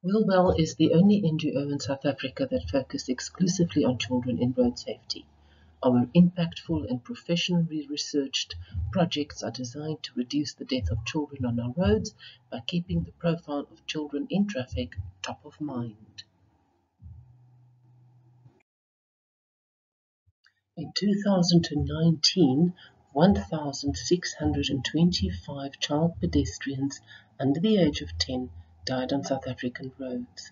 Wellwell is the only NGO in South Africa that focuses exclusively on children in road safety. Our impactful and professionally researched projects are designed to reduce the death of children on our roads by keeping the profile of children in traffic top of mind. In 2019, 1,625 child pedestrians under the age of 10 died on South African roads.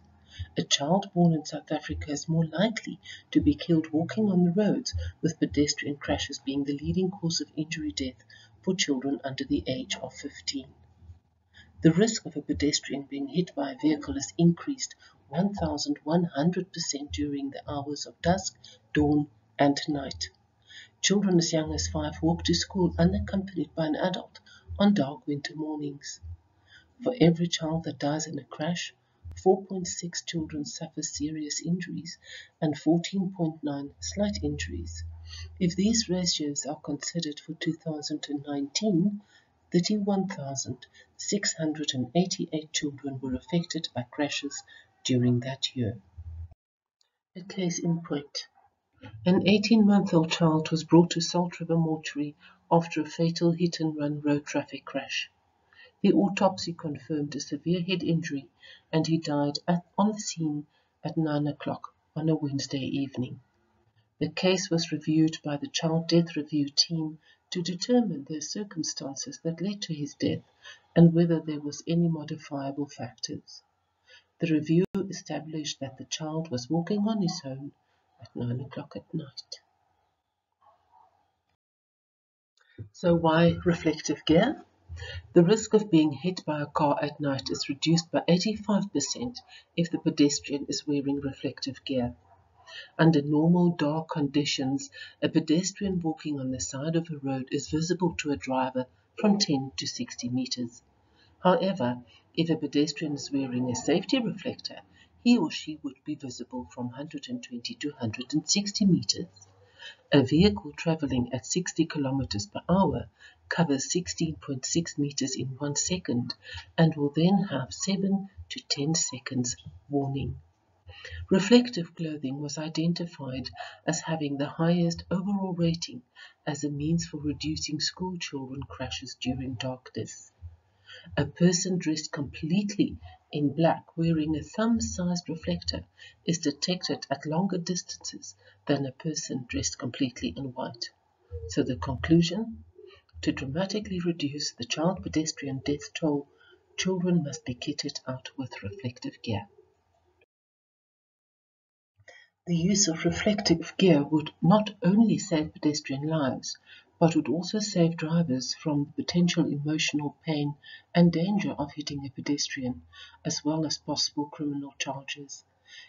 A child born in South Africa is more likely to be killed walking on the roads, with pedestrian crashes being the leading cause of injury death for children under the age of 15. The risk of a pedestrian being hit by a vehicle has increased 1,100% during the hours of dusk, dawn, and night. Children as young as 5 walk to school unaccompanied by an adult on dark winter mornings. For every child that dies in a crash, 4.6 children suffer serious injuries and 14.9 slight injuries. If these ratios are considered for 2019, 31,688 children were affected by crashes during that year. A case in point. An 18-month-old child was brought to Salt River Mortuary after a fatal hit-and-run road traffic crash. The autopsy confirmed a severe head injury, and he died on the scene at 9 o'clock on a Wednesday evening. The case was reviewed by the Child Death Review team to determine the circumstances that led to his death and whether there was any modifiable factors. The review established that the child was walking on his own at 9 o'clock at night. So why reflective gear? The risk of being hit by a car at night is reduced by 85% if the pedestrian is wearing reflective gear. Under normal dark conditions, a pedestrian walking on the side of a road is visible to a driver from 10 to 60 meters. However, if a pedestrian is wearing a safety reflector, he or she would be visible from 120 to 160 meters. A vehicle traveling at 60 kilometers per hour covers 16.6 meters in 1 second and will then have 7 to 10 seconds warning. Reflective clothing was identified as having the highest overall rating as a means for reducing school children crashes during darkness. A person dressed completely in black wearing a thumb-sized reflector is detected at longer distances than a person dressed completely in white. So the conclusion? To dramatically reduce the child pedestrian death toll, children must be kitted out with reflective gear. The use of reflective gear would not only save pedestrian lives, but would also save drivers from potential emotional pain and danger of hitting a pedestrian, as well as possible criminal charges.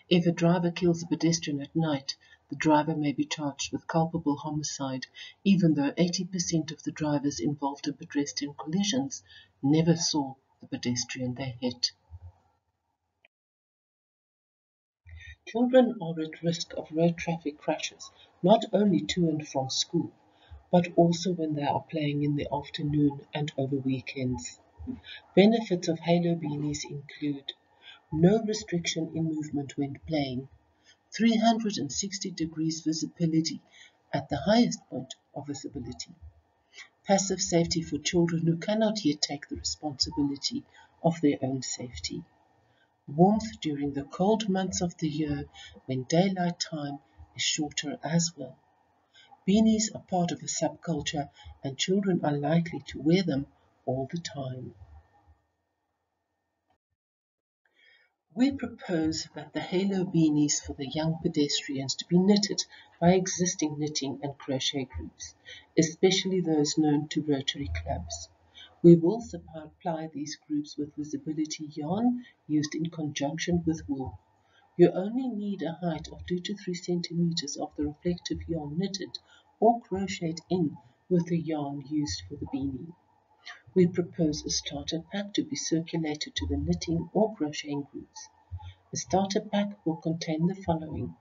If a driver kills a pedestrian at night, the driver may be charged with culpable homicide, even though 80% of the drivers involved in pedestrian collisions never saw the pedestrian they hit. Children are at risk of road traffic crashes, not only to and from school, but also when they are playing in the afternoon and over weekends. Benefits of halo beanies include no restriction in movement when playing, 360 degrees visibility at the highest point of visibility, passive safety for children who cannot yet take the responsibility of their own safety, warmth during the cold months of the year when daylight time is shorter as well. Beanies are part of a subculture and children are likely to wear them all the time. We propose that the halo beanies for the young pedestrians to be knitted by existing knitting and crochet groups, especially those known to Rotary clubs. We will supply these groups with visibility yarn used in conjunction with wool. You only need a height of 2 to 3 centimeters of the reflective yarn knitted or crocheted in with the yarn used for the beanie. We propose a starter pack to be circulated to the knitting or crocheting groups. The starter pack will contain the following: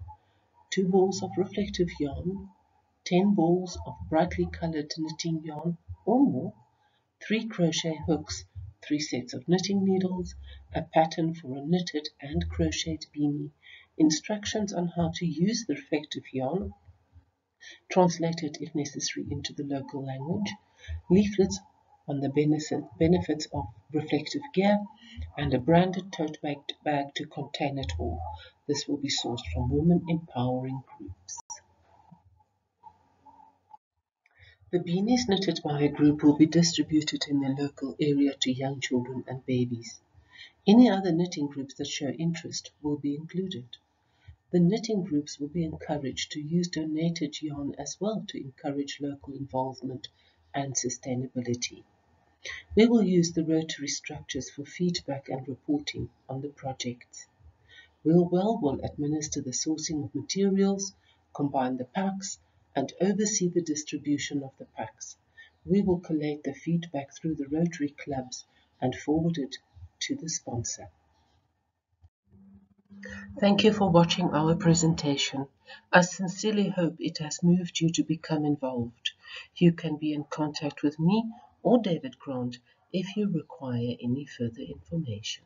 2 balls of reflective yarn, 10 balls of brightly colored knitting yarn or more, 3 crochet hooks, 3 sets of knitting needles, a pattern for a knitted and crocheted beanie, instructions on how to use the reflective yarn, translated if necessary into the local language, leaflets on the benefits of reflective gear, and a branded tote bag to contain it all. This will be sourced from women empowering groups. The beanies knitted by a group will be distributed in the local area to young children and babies. Any other knitting groups that show interest will be included. The knitting groups will be encouraged to use donated yarn as well to encourage local involvement and sustainability. We will use the Rotary structures for feedback and reporting on the projects. Will administer the sourcing of materials, combine the packs, and oversee the distribution of the packs. We will collate the feedback through the Rotary clubs and forward it to the sponsor. Thank you for watching our presentation. I sincerely hope it has moved you to become involved. You can be in contact with me or David Grant if you require any further information.